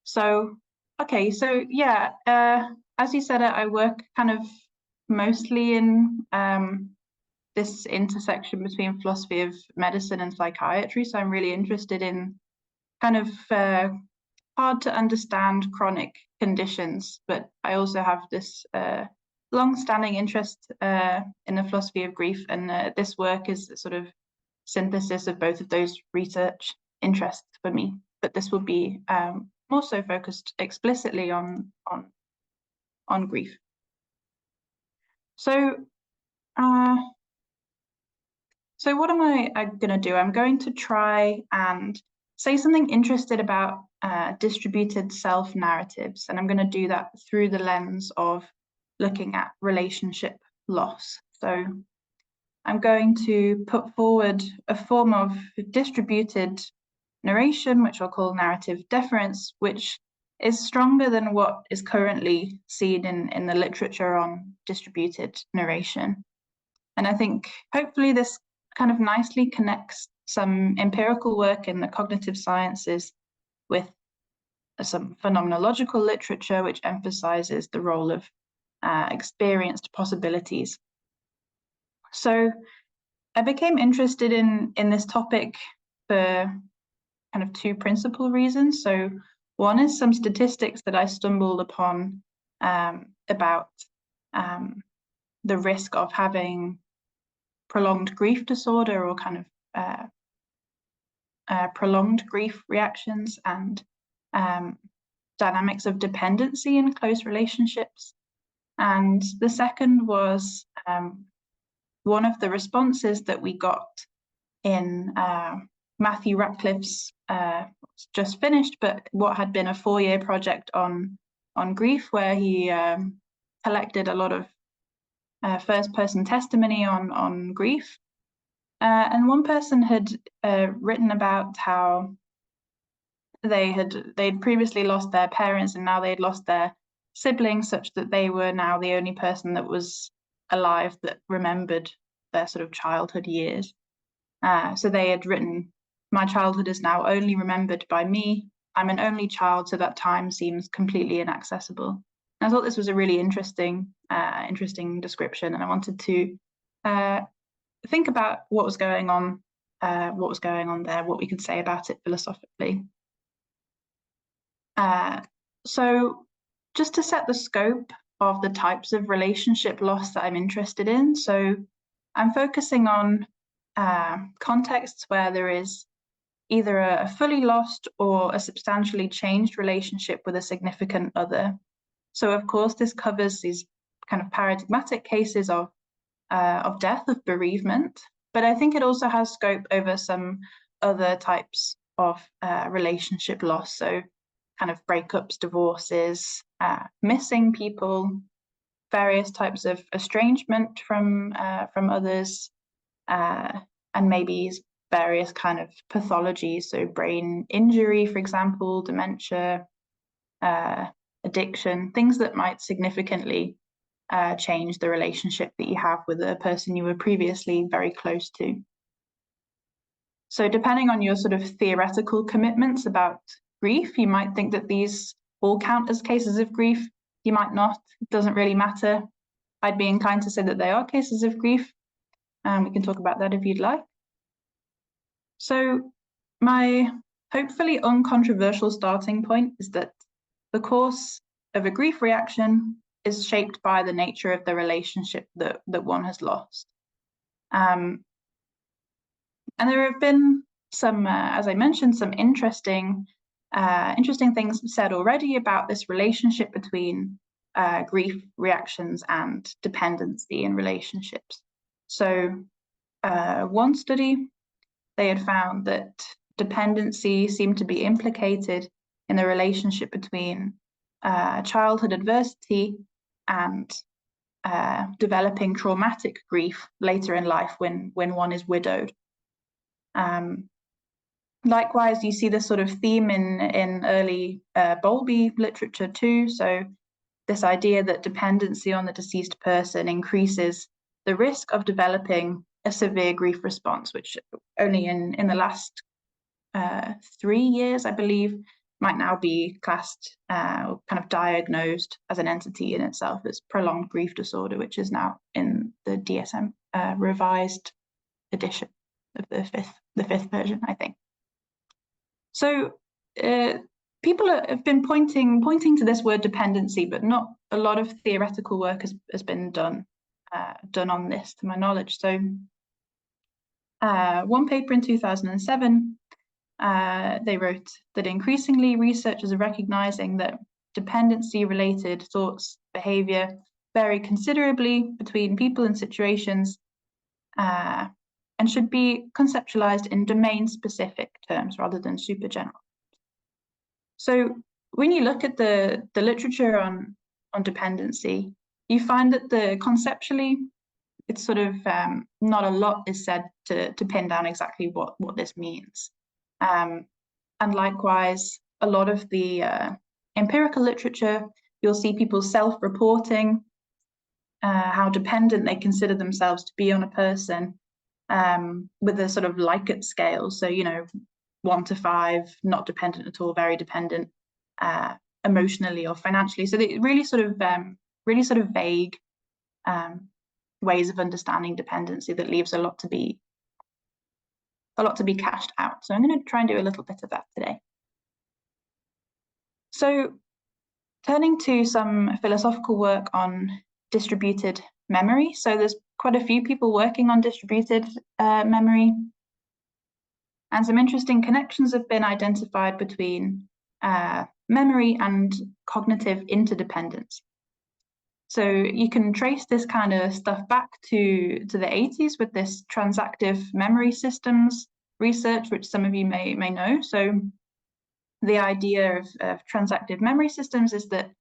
So, okay, so yeah, as you said, I work kind of mostly in this intersection between philosophy of medicine and psychiatry. So I'm really interested in kind of hard to understand chronic conditions, but I also have this long-standing interest in the philosophy of grief, and this work is a sort of synthesis of both of those research interests for me. But this will be more so focused explicitly on grief. So what am I going to do? I'm going to try and say something interested about distributed self-narratives, and I'm going to do that through the lens of looking at relationship loss. So I'm going to put forward a form of distributed narration, which I'll call narrative deference, which is stronger than what is currently seen in the literature on distributed narration. And I think hopefully this kind of nicely connects some empirical work in the cognitive sciences with some phenomenological literature, which emphasizes the role of experienced possibilities. So I became interested in this topic for kind of two principal reasons. So one is some statistics that I stumbled upon about the risk of having prolonged grief disorder, or kind of prolonged grief reactions, and dynamics of dependency in close relationships. And the second was one of the responses that we got in Matthew Ratcliffe's just finished, but what had been a 4-year project on grief, where he collected a lot of first-person testimony on grief, and one person had written about how they'd previously lost their parents, and now they'd lost their siblings, such that they were now the only person that was alive that remembered their sort of childhood years. So they had written, "My childhood is now only remembered by me. I'm an only child, so that time seems completely inaccessible." And I thought this was a really interesting description, and I wanted to think about what was going on there, what we could say about it philosophically. So just to set the scope of the types of relationship loss that I'm interested in, so I'm focusing on contexts where there is either a fully lost or a substantially changed relationship with a significant other. So of course this covers these kind of paradigmatic cases of death, of bereavement, but I think it also has scope over some other types of relationship loss. So kind of breakups, divorces, missing people, various types of estrangement from others, and maybe various kind of pathologies, so brain injury, for example, dementia, addiction, things that might significantly change the relationship that you have with a person you were previously very close to. So depending on your sort of theoretical commitments about grief, you might think that these all count as cases of grief. You might not. It doesn't really matter. I'd be inclined to say that they are cases of grief. We can talk about that if you'd like. So my hopefully uncontroversial starting point is that the course of a grief reaction is shaped by the nature of the relationship that one has lost. And there have been some, as I mentioned, some interesting things said already about this relationship between grief reactions and dependency in relationships. So one study, they had found that dependency seemed to be implicated in the relationship between childhood adversity and developing traumatic grief later in life when one is widowed. Likewise, you see this sort of theme in early Bowlby literature too. So this idea that dependency on the deceased person increases the risk of developing a severe grief response, which only in the last 3 years, I believe, might now be classed or kind of diagnosed as an entity in itself as prolonged grief disorder, which is now in the DSM revised edition of the fifth version, I think. So people have been pointing to this word dependency, but not a lot of theoretical work has been done on this, to my knowledge. So one paper in 2007, they wrote that increasingly researchers are recognizing that dependency-related thoughts, behavior vary considerably between people and situations, and should be conceptualized in domain-specific terms rather than super general. So when you look at the literature on dependency, you find that conceptually, it's sort of not a lot is said to pin down exactly what this means. And likewise, a lot of the empirical literature, you'll see people self-reporting how dependent they consider themselves to be on a person, with a sort of Likert scale. So, 1 to 5, not dependent at all, very dependent, emotionally or financially. So they really sort of vague ways of understanding dependency that leaves a lot to be cashed out. So I'm going to try and do a little bit of that today. So turning to some philosophical work on distributed memory. So there's quite a few people working on distributed memory, and some interesting connections have been identified between memory and cognitive interdependence. So you can trace this kind of stuff back to the 80s with this transactive memory systems research, which some of you may know. So the idea of transactive memory systems is that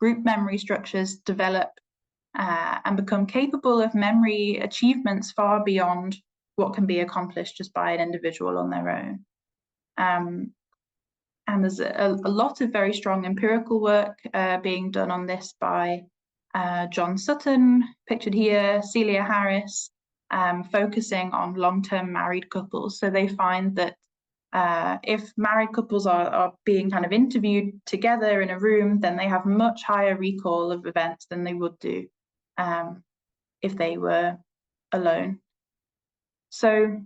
group memory structures develop and become capable of memory achievements far beyond what can be accomplished just by an individual on their own. And there's a lot of very strong empirical work being done on this by John Sutton, pictured here, Celia Harris, focusing on long-term married couples. So they find that if married couples are being kind of interviewed together in a room, then they have much higher recall of events than they would do if they were alone. So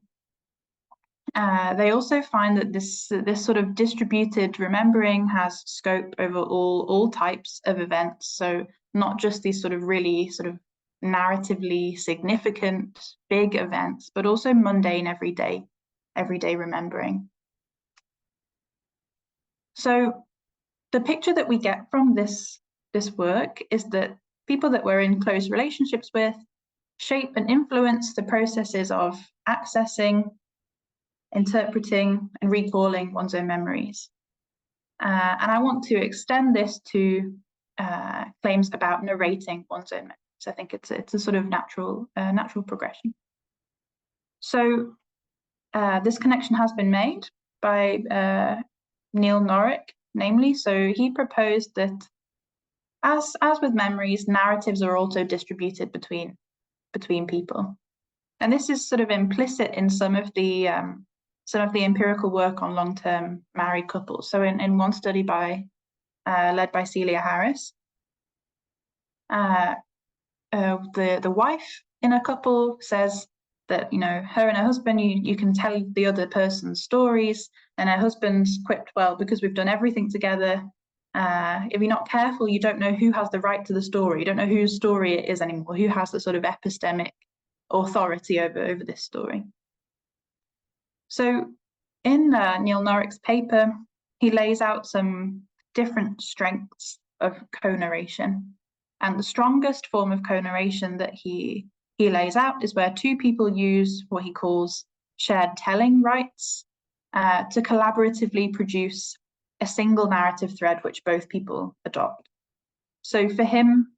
they also find that this sort of distributed remembering has scope over all types of events. So not just these sort of really sort of narratively significant big events, but also mundane everyday remembering. So the picture that we get from this work is that people that we're in close relationships with shape and influence the processes of accessing, interpreting, and recalling one's own memories. And I want to extend this to claims about narrating one's own memories. I think it's a sort of natural progression. So this connection has been made by Neil Norrick, namely. So he proposed that as with memories, narratives are also distributed between people, and this is sort of implicit in some of the empirical work on long-term married couples. So in one study led by Celia Harris, the wife in a couple says that, her and her husband, you can tell the other person's stories, and her husband's quipped, well, because we've done everything together, if you're not careful, you don't know who has the right to the story. You don't know whose story it is anymore, who has the sort of epistemic authority over this story. So in Neil Norrick's paper, he lays out some different strengths of co-narration. And the strongest form of co-narration that he lays out is where two people use what he calls shared telling rights to collaboratively produce a single narrative thread which both people adopt. So for him,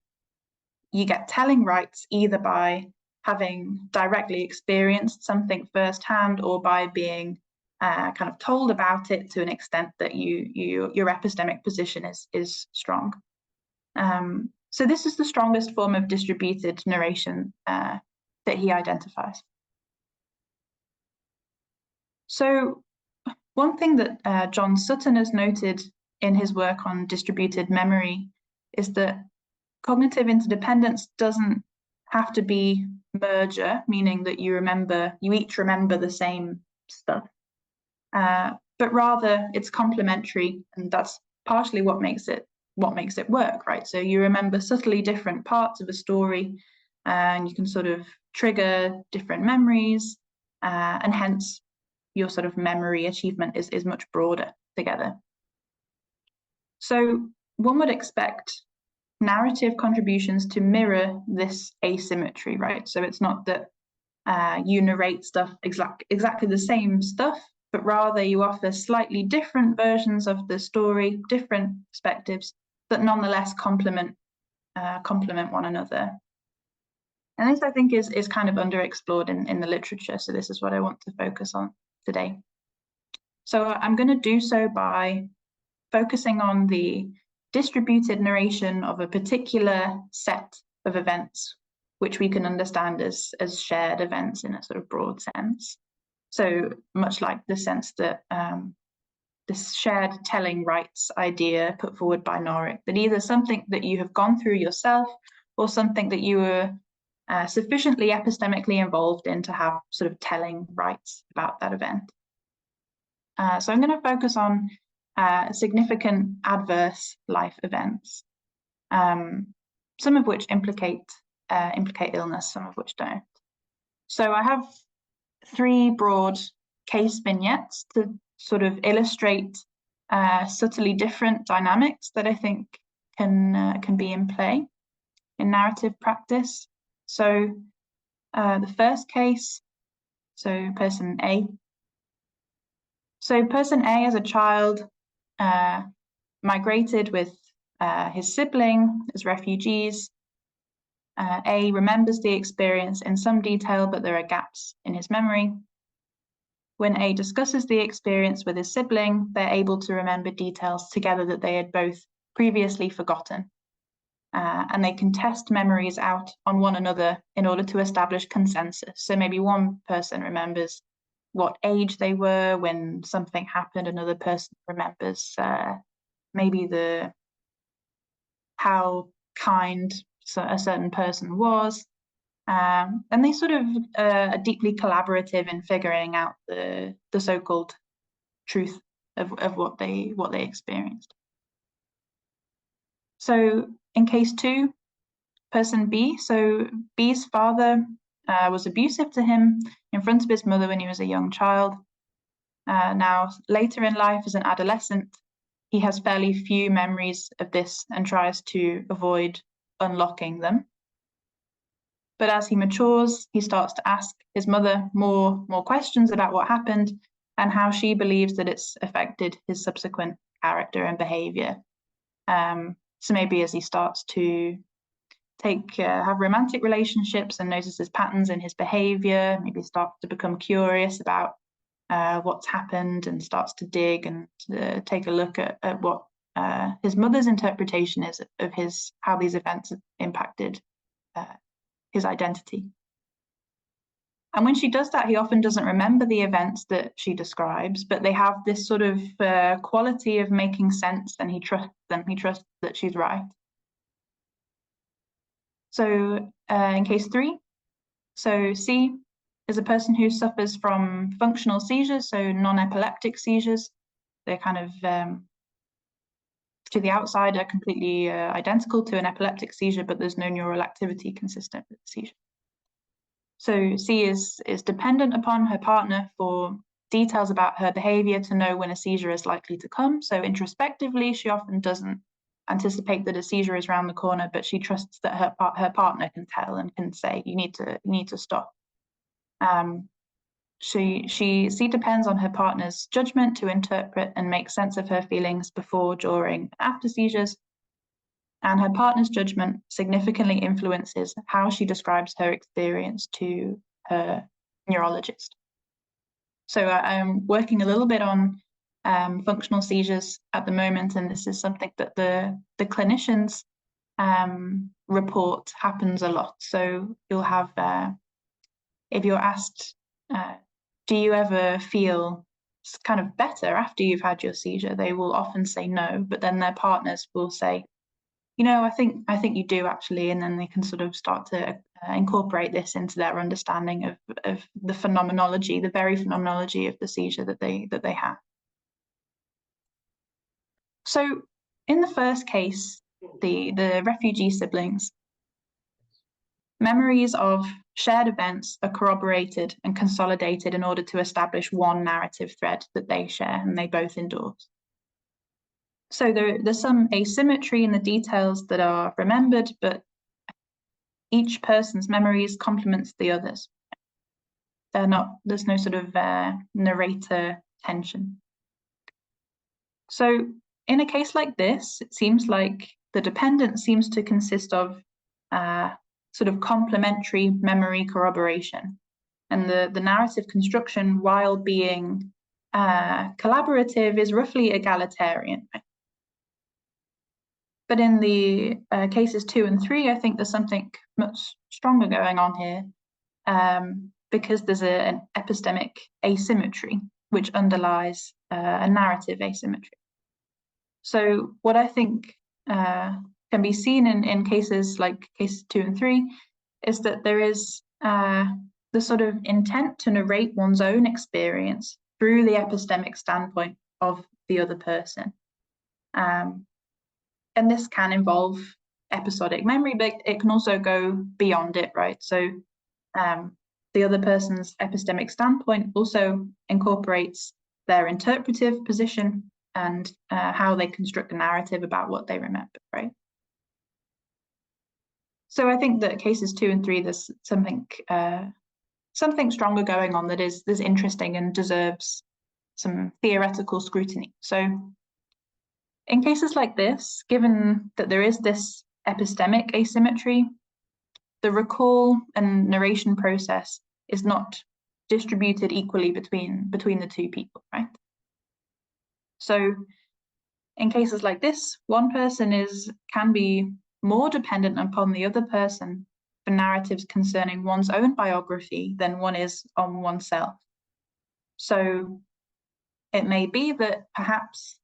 you get telling rights either by having directly experienced something firsthand, or by being kind of told about it to an extent that your epistemic position is strong. So this is the strongest form of distributed narration that he identifies. So one thing that John Sutton has noted in his work on distributed memory is that cognitive interdependence doesn't have to be merger, meaning that you each remember the same stuff, but rather it's complementary, and that's partially what makes it work, right? So you remember subtly different parts of a story, and you can sort of trigger different memories, and hence your sort of memory achievement is much broader together. So one would expect narrative contributions to mirror this asymmetry, right? So it's not that you narrate stuff exactly the same stuff, but rather you offer slightly different versions of the story, different perspectives, that nonetheless complement one another. And this, I think, is kind of underexplored in the literature. So this is what I want to focus on today. So I'm going to do so by focusing on the distributed narration of a particular set of events, which we can understand as shared events in a sort of broad sense. So much like the sense that this shared telling rights idea put forward by Norwick, that either something that you have gone through yourself or something that you were sufficiently epistemically involved in to have sort of telling rights about that event. So I'm going to focus on significant adverse life events, some of which implicate illness, some of which don't. So I have 3 broad case vignettes to sort of illustrate subtly different dynamics that I think can be in play in narrative practice. So the first case, so person A. So person A as a child migrated with his sibling as refugees. A remembers the experience in some detail, but there are gaps in his memory. When A discusses the experience with his sibling, they're able to remember details together that they had both previously forgotten. And they can test memories out on one another in order to establish consensus. So maybe one person remembers what age they were when something happened, another person remembers maybe how kind a certain person was. And they sort of are deeply collaborative in figuring out the so-called truth of what they experienced. So in case 2, person B, so B's father was abusive to him in front of his mother when he was a young child. Now, later in life as an adolescent, he has fairly few memories of this and tries to avoid unlocking them. But as he matures, he starts to ask his mother more questions about what happened and how she believes that it's affected his subsequent character and behavior. So maybe as he starts to have romantic relationships and notices patterns in his behavior, maybe starts to become curious about what's happened and starts to dig and take a look at what his mother's interpretation is of how these events have impacted his identity. And when she does that, he often doesn't remember the events that she describes, but they have this sort of quality of making sense, and he trusts them. He trusts that she's right. So in case 3, so C is a person who suffers from functional seizures, so non-epileptic seizures. They're kind of, to the outside, are completely identical to an epileptic seizure, but there's no neural activity consistent with the seizure. So C is dependent upon her partner for details about her behavior to know when a seizure is likely to come. So introspectively, she often doesn't anticipate that a seizure is around the corner, but she trusts that her partner can tell and can say, you need to stop. C depends on her partner's judgment to interpret and make sense of her feelings before, during, and after seizures. And her partner's judgment significantly influences how she describes her experience to her neurologist. So I'm working a little bit on functional seizures at the moment, and this is something that the clinicians report happens a lot. So you'll have, if you're asked, do you ever feel kind of better after you've had your seizure, they will often say no, but then their partners will say, you know, I think you do actually, and then they can sort of start to incorporate this into their understanding of the phenomenology, the very phenomenology of the seizure that they have. So in the first case, the refugee siblings, memories of shared events are corroborated and consolidated in order to establish one narrative thread that they share and they both endorse. So there's some asymmetry in the details that are remembered, but each person's memories complements the others. There's no sort of narrator tension. So in a case like this, it seems like the dependent seems to consist of sort of complementary memory corroboration. And the narrative construction, while being collaborative, is roughly egalitarian. But in the cases 2 and 3, I think there's something much stronger going on here because there's an epistemic asymmetry which underlies a narrative asymmetry. So what I think can be seen in cases like cases 2 and 3 is that there is the sort of intent to narrate one's own experience through the epistemic standpoint of the other person. And this can involve episodic memory, but it can also go beyond it, right? So the other person's epistemic standpoint also incorporates their interpretive position and how they construct a narrative about what they remember, right? So I think that cases 2 and 3, there's something stronger going on that is interesting and deserves some theoretical scrutiny. So in cases like this, given that there is this epistemic asymmetry, the recall and narration process is not distributed equally between the two people, right? So in cases like this, one person can be more dependent upon the other person for narratives concerning one's own biography than one is on oneself. So it may be that perhaps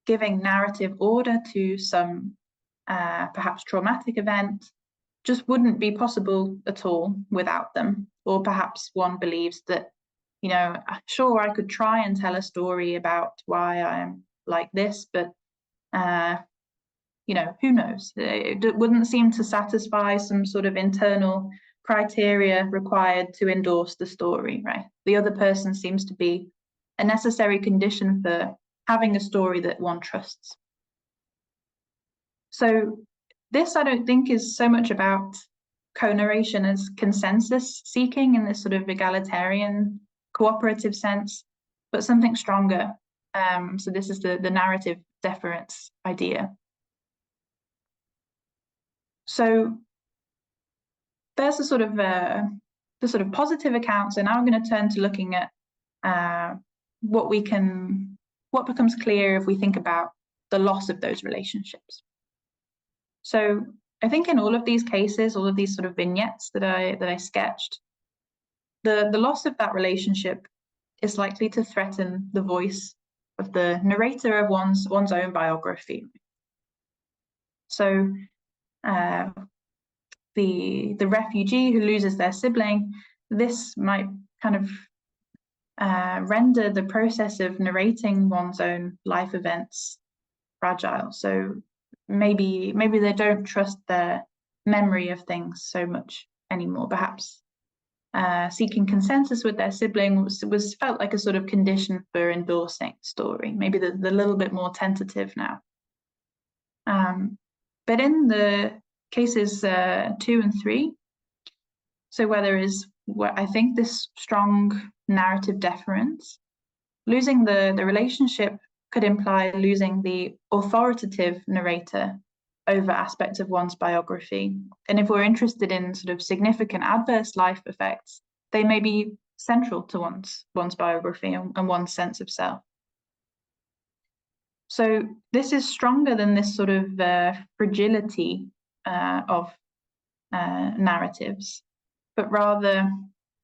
giving narrative order to some perhaps traumatic event just wouldn't be possible at all without them. Or perhaps one believes that, you know, sure, I could try and tell a story about why I'm like this, but you know, who knows? It wouldn't seem to satisfy some sort of internal criteria required to endorse the story, right? The other person seems to be a necessary condition for having a story that one trusts. So this, I don't think, is so much about co-narration as consensus seeking in this sort of egalitarian cooperative sense, but something stronger. So this is the narrative deference idea. So there's the sort of positive account. So now I'm going to turn to looking at what becomes clear if we think about the loss of those relationships. So I think in all of these cases, all of these sort of vignettes that I sketched, the loss of that relationship is likely to threaten the voice of the narrator of one's own biography. So the refugee who loses their sibling, this might kind of render the process of narrating one's own life events fragile. So maybe they don't trust their memory of things so much anymore. Perhaps seeking consensus with their sibling was felt like a sort of condition for endorsing story. Maybe they're a little bit more tentative now. But in the cases 2 and 3, so where there is I think this strong narrative deference, losing the relationship could imply losing the authoritative narrator over aspects of one's biography. And if we're interested in sort of significant adverse life effects, they may be central to one's biography and one's sense of self. So this is stronger than this sort of fragility of narratives, but rather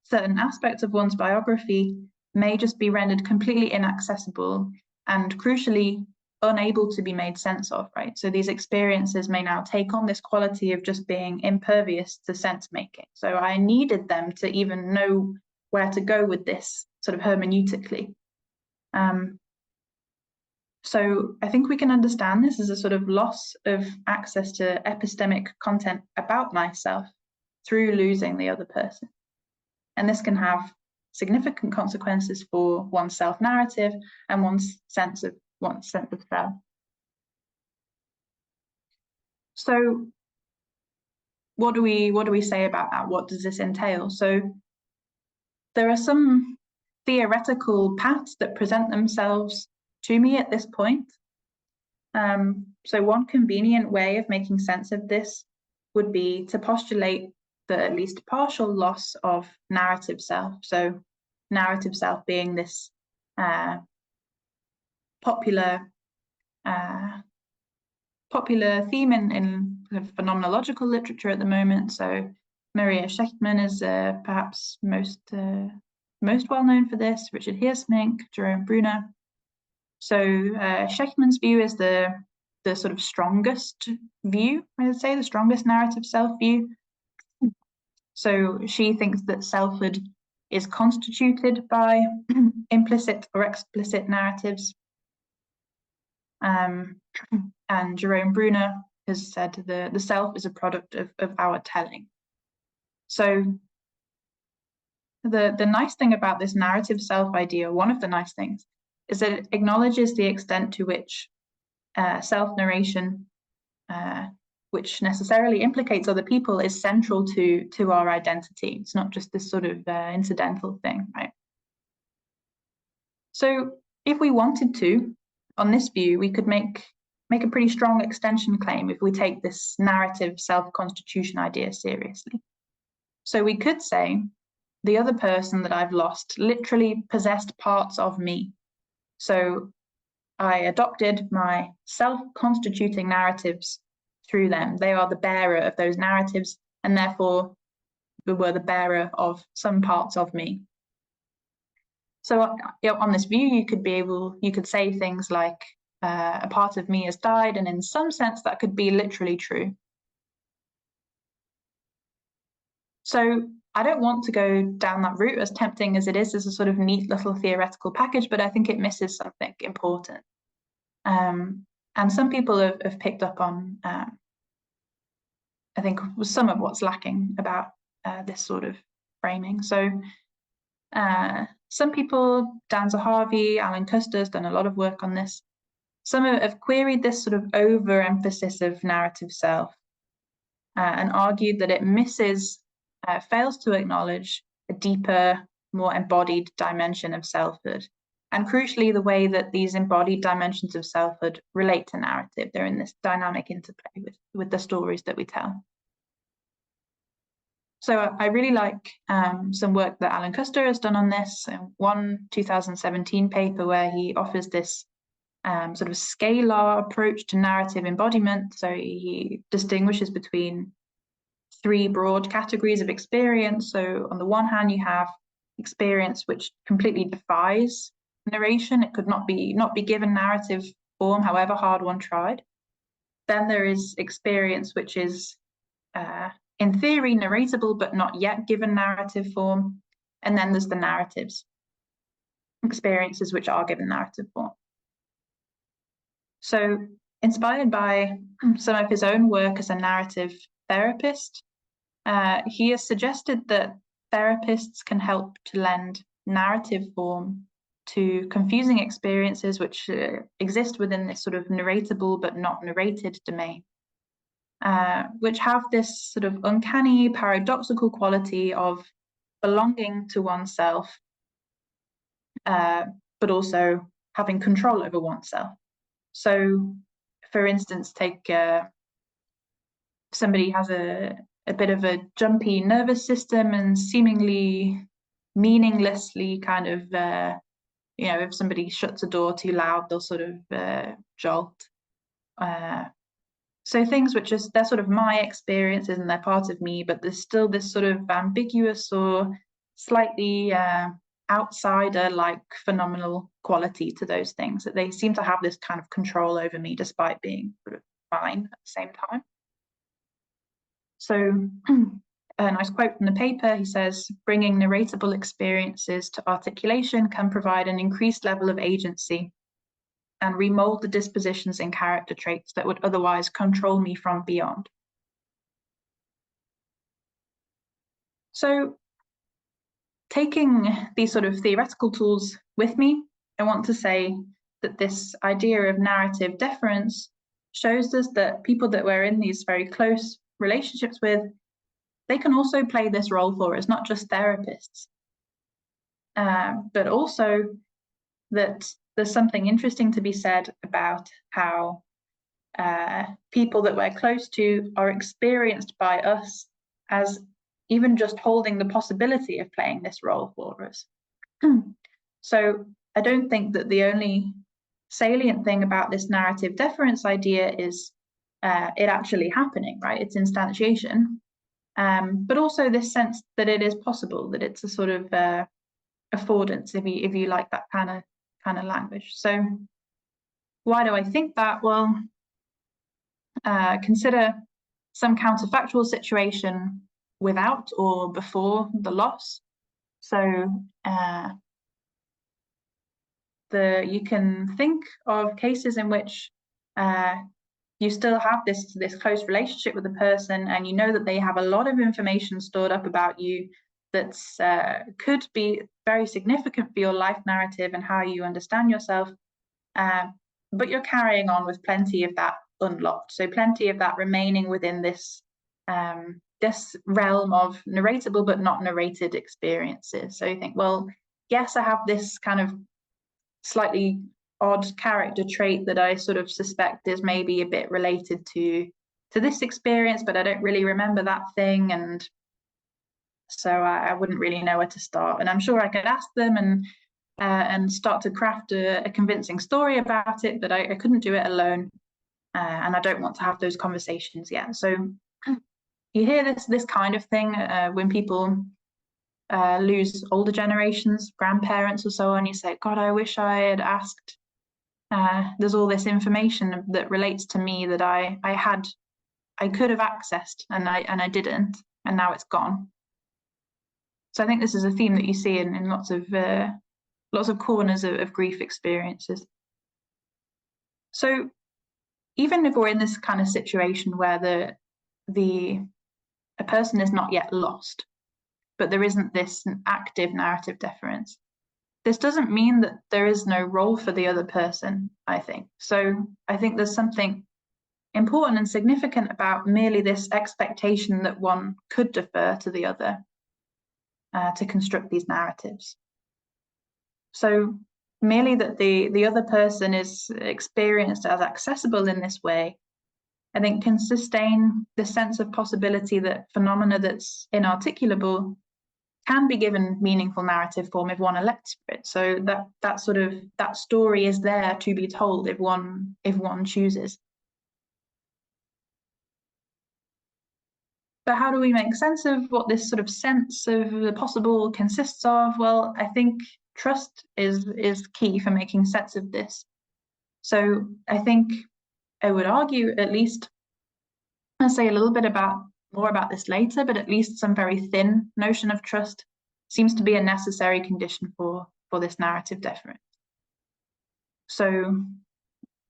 certain aspects of one's biography may just be rendered completely inaccessible and crucially unable to be made sense of, right? So these experiences may now take on this quality of just being impervious to sense making. So I needed them to even know where to go with this sort of hermeneutically. So I think we can understand this as a sort of loss of access to epistemic content about myself through losing the other person. And this can have significant consequences for one's self-narrative and one's sense of self. So what do we say about that? What does this entail? So there are some theoretical paths that present themselves to me at this point. So one convenient way of making sense of this would be to postulate the at least partial loss of narrative self. So narrative self being this popular theme in phenomenological literature at the moment. So Maria Schechtman is perhaps most well known for this, Richard Heersmink, Jerome Bruner. So Schechtman's view is the sort of strongest view, I would say, the strongest narrative self view. So she thinks that selfhood is constituted by implicit or explicit narratives. And Jerome Bruner has said the self is a product of our telling. So the nice thing about this narrative self idea, one of the nice things, is that it acknowledges the extent to which self-narration, which necessarily implicates other people, is central to our identity. It's not just this sort of incidental thing, right? So if we wanted to, on this view, we could make a pretty strong extension claim if we take this narrative self-constitution idea seriously. So we could say the other person that I've lost literally possessed parts of me. So I adopted my self-constituting narratives through them. They are the bearer of those narratives, and therefore were the bearer of some parts of me. So on this view, you could say things like, a part of me has died, and in some sense that could be literally true. So I don't want to go down that route, as tempting as it is as a sort of neat little theoretical package, but I think it misses something important. And some people have picked up on, I think, some of what's lacking about this sort of framing. So some people, Dan Zahavi, Alan Custer has done a lot of work on this. Some have queried this sort of overemphasis of narrative self and argued that it fails to acknowledge a deeper, more embodied dimension of selfhood. And crucially, the way that these embodied dimensions of selfhood relate to narrative. They're in this dynamic interplay with the stories that we tell. So I really like some work that Alan Custer has done on this. One 2017 paper where he offers this sort of scalar approach to narrative embodiment. So he distinguishes between three broad categories of experience. So on the one hand, you have experience which completely defies narration. It could not be given narrative form, however hard one tried. Then there is experience which is in theory narratable, but not yet given narrative form. And then there's the narratives, experiences which are given narrative form. So inspired by some of his own work as a narrative therapist, he has suggested that therapists can help to lend narrative form to confusing experiences which exist within this sort of narratable but not narrated domain, which have this sort of uncanny, paradoxical quality of belonging to oneself, but also having control over oneself. So, for instance, take somebody has a bit of a jumpy nervous system and seemingly meaninglessly kind of, if somebody shuts a door too loud, they'll sort of jolt. So things which they're sort of my experiences and they're part of me, but there's still this sort of ambiguous or slightly outsider-like phenomenal quality to those things, that they seem to have this kind of control over me despite being sort of fine at the same time. So a nice quote from the paper, he says, bringing narratable experiences to articulation can provide an increased level of agency and remold the dispositions and character traits that would otherwise control me from beyond. So taking these sort of theoretical tools with me, I want to say that this idea of narrative deference shows us that people that we're in these very close relationships with, they can also play this role for us, not just therapists, but also that there's something interesting to be said about how people that we're close to are experienced by us as even just holding the possibility of playing this role for us. So I don't think that the only salient thing about this narrative deference idea is it actually happening, right? It's instantiation, but also this sense that it is possible, that it's a sort of affordance, if you like that kind of language. So why do I think that? Well, consider some counterfactual situation without or before the loss. So you can think of cases in which you still have this close relationship with a person, and you know that they have a lot of information stored up about you that's could be very significant for your life narrative and how you understand yourself, but you're carrying on with plenty of that unlocked, so plenty of that remaining within this this realm of narratable but not narrated experiences. So you think, well, yes, I have this kind of slightly odd character trait that I sort of suspect is maybe a bit related to this experience, but I don't really remember that thing, and so I wouldn't really know where to start. And I'm sure I could ask them and start to craft a convincing story about it, but I couldn't do it alone, and I don't want to have those conversations yet. So you hear this kind of thing when people lose older generations, grandparents or so on. You say, God, I wish I had asked. There's all this information that relates to me that I could have accessed and I didn't, and now it's gone. So I think this is a theme that you see in lots of corners of grief experiences. So even if we're in this kind of situation where a person is not yet lost, but there isn't this active narrative deference, this doesn't mean that there is no role for the other person, I think. So I think there's something important and significant about merely this expectation that one could defer to the other to construct these narratives. So merely that the other person is experienced as accessible in this way, I think, can sustain the sense of possibility that phenomena that's inarticulable can be given meaningful narrative form if one elects for it. So that story is there to be told if one chooses. But how do we make sense of what this sort of sense of the possible consists of? Well, I think trust is key for making sense of this. So I think I would argue, at least, I'll say a little bit more about this later, but at least some very thin notion of trust seems to be a necessary condition for this narrative deference. So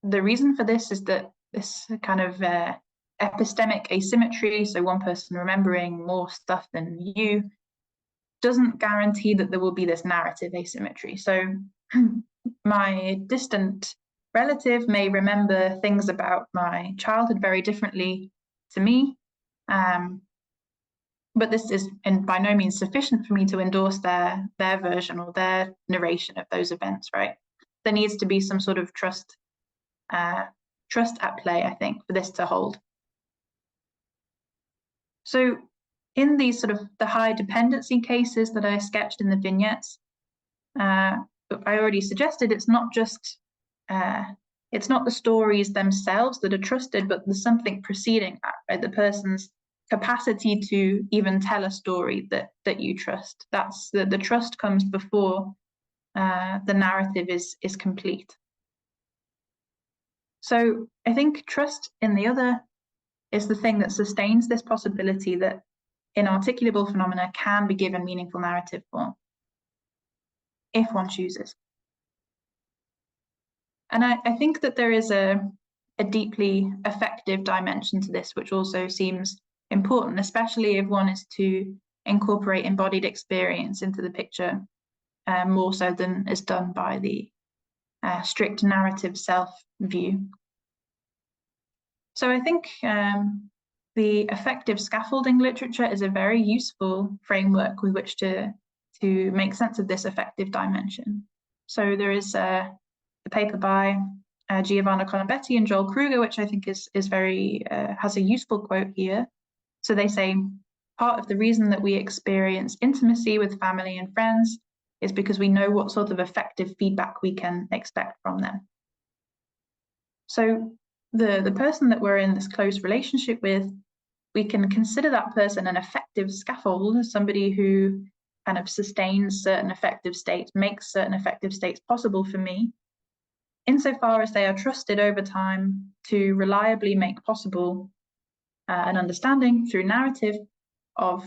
the reason for this is that this kind of epistemic asymmetry, so one person remembering more stuff than you, doesn't guarantee that there will be this narrative asymmetry. So my distant relative may remember things about my childhood very differently to me, but this is by no means sufficient for me to endorse their version or their narration of those events, right? There needs to be some sort of trust at play, I think, for this to hold. So in these sort of the high dependency cases that I sketched in the vignettes, I already suggested it's not just it's not the stories themselves that are trusted, but there's something preceding that, right? The person's capacity to even tell a story that you trust. That's the trust comes before the narrative is complete. So I think trust in the other is the thing that sustains this possibility that inarticulable phenomena can be given meaningful narrative form, if one chooses. And I think that there is a deeply affective dimension to this, which also seems important, especially if one is to incorporate embodied experience into the picture, more so than is done by the strict narrative self view. So I think the affective scaffolding literature is a very useful framework with which to make sense of this affective dimension. So there is the paper by Giovanna Colombetti and Joel Kruger, which I think is very has a useful quote here. So they say, part of the reason that we experience intimacy with family and friends is because we know what sort of affective feedback we can expect from them. So the person that we're in this close relationship with, we can consider that person an affective scaffold, somebody who kind of sustains certain affective states, makes certain affective states possible for me, insofar as they are trusted over time to reliably make possible an understanding through narrative of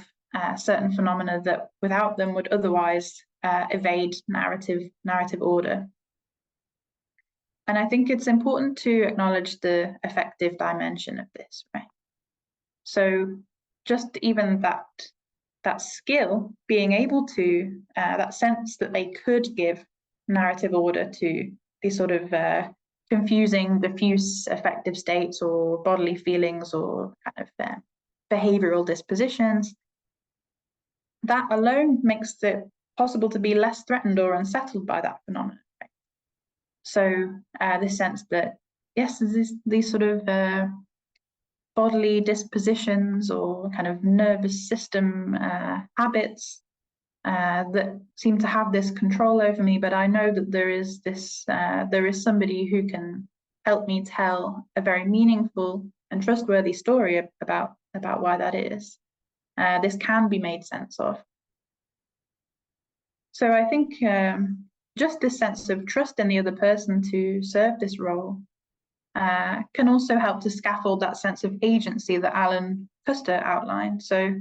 certain phenomena that without them would otherwise evade narrative order. And I think it's important to acknowledge the affective dimension of this, right? So just even that skill, being able to, that sense that they could give narrative order to these sort of confusing, diffuse affective states or bodily feelings or kind of behavioral dispositions, that alone makes it possible to be less threatened or unsettled by that phenomenon. Right? So this sense that, yes, these sort of bodily dispositions or kind of nervous system habits that seem to have this control over me, but I know that there is this, there is somebody who can help me tell a very meaningful and trustworthy story about why that is. This can be made sense of. So I think just this sense of trust in the other person to serve this role can also help to scaffold that sense of agency that Alan Custer outlined. So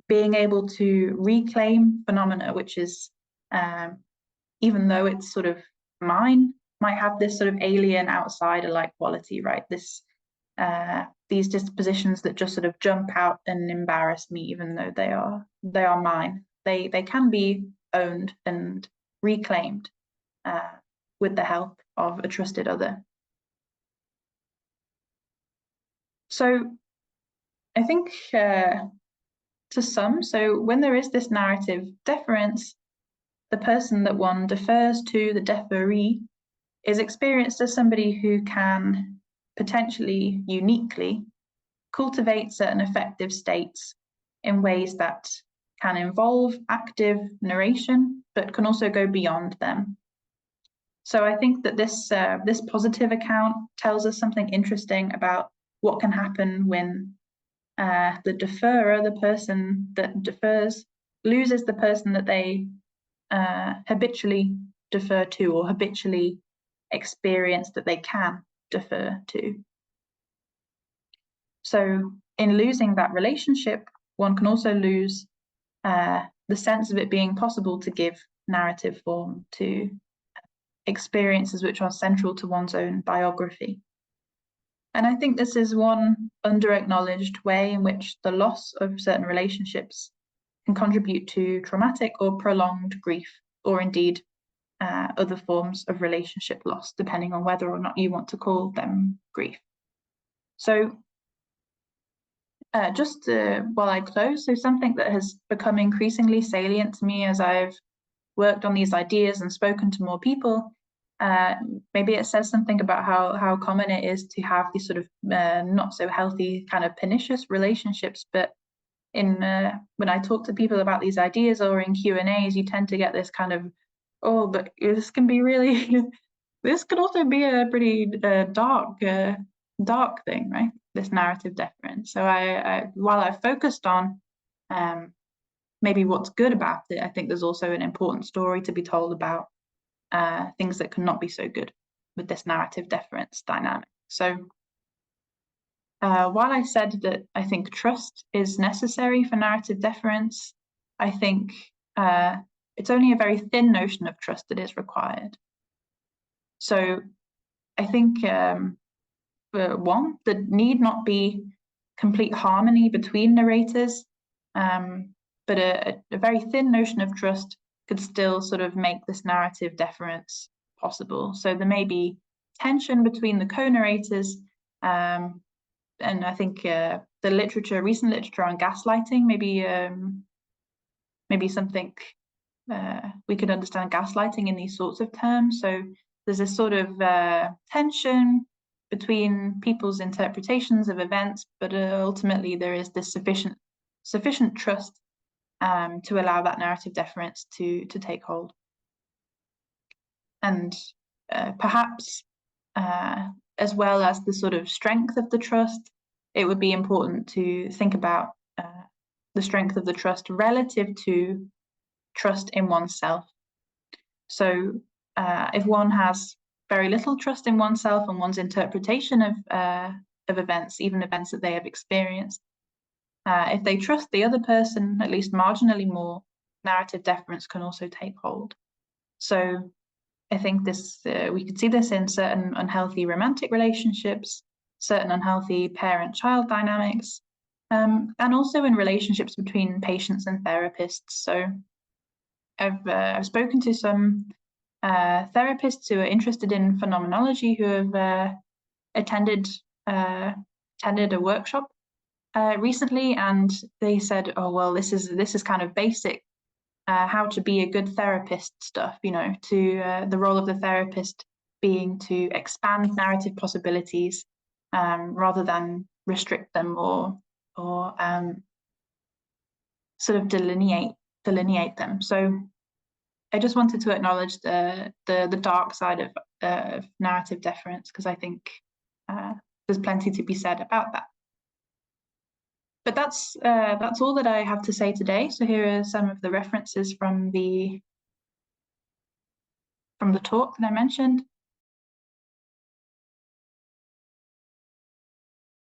being able to reclaim phenomena, which is, even though it's sort of mine, might have this sort of alien outsider-like quality, right? This, these dispositions that just sort of jump out and embarrass me, even though they are mine. They can be owned and reclaimed with the help of a trusted other. So I think to some, so when there is this narrative deference, the person that one defers to, the deferee, is experienced as somebody who can potentially uniquely cultivate certain affective states in ways that can involve active narration, but can also go beyond them. So I think that this positive account tells us something interesting about what can happen when the deferrer, the person that defers, loses the person that they habitually defer to or habitually experience that they can defer to. So in losing that relationship, one can also lose the sense of it being possible to give narrative form to experiences which are central to one's own biography. And I think this is one under-acknowledged way in which the loss of certain relationships can contribute to traumatic or prolonged grief, or indeed other forms of relationship loss, depending on whether or not you want to call them grief. So just while I close, so something that has become increasingly salient to me as I've worked on these ideas and spoken to more people, maybe it says something about how common it is to have these sort of not so healthy kind of pernicious relationships. But in when I talk to people about these ideas or in Q&As, you tend to get this kind of, oh, but this can be really, this could also be a pretty dark thing, right? this narrative deference. So while I focused on maybe what's good about it, I think there's also an important story to be told about things that cannot be so good with this narrative deference dynamic. So while I said that I think trust is necessary for narrative deference, I think it's only a very thin notion of trust that is required. So I think one, there need not be complete harmony between narrators, but a very thin notion of trust could still sort of make this narrative deference possible. So there may be tension between the co-narrators, and I think the recent literature on gaslighting, maybe something we could understand gaslighting in these sorts of terms. So there's a sort of tension between people's interpretations of events, but ultimately there is this sufficient trust to allow that narrative deference to take hold. And perhaps as well as the sort of strength of the trust, it would be important to think about the strength of the trust relative to trust in oneself. So if one has very little trust in oneself and one's interpretation of events, even events that they have experienced, if they trust the other person at least marginally more, narrative deference can also take hold. So I think this we could see this in certain unhealthy romantic relationships, certain unhealthy parent-child dynamics, and also in relationships between patients and therapists. So I've spoken to some therapists who are interested in phenomenology who have attended a workshop recently, and they said, oh well, this is kind of basic how to be a good therapist stuff, you know, to the role of the therapist being to expand narrative possibilities rather than restrict them or sort of delineate them. So I just wanted to acknowledge the dark side of narrative deference, because I think there's plenty to be said about that. But that's all that I have to say today. So here are some of the references from the talk that I mentioned.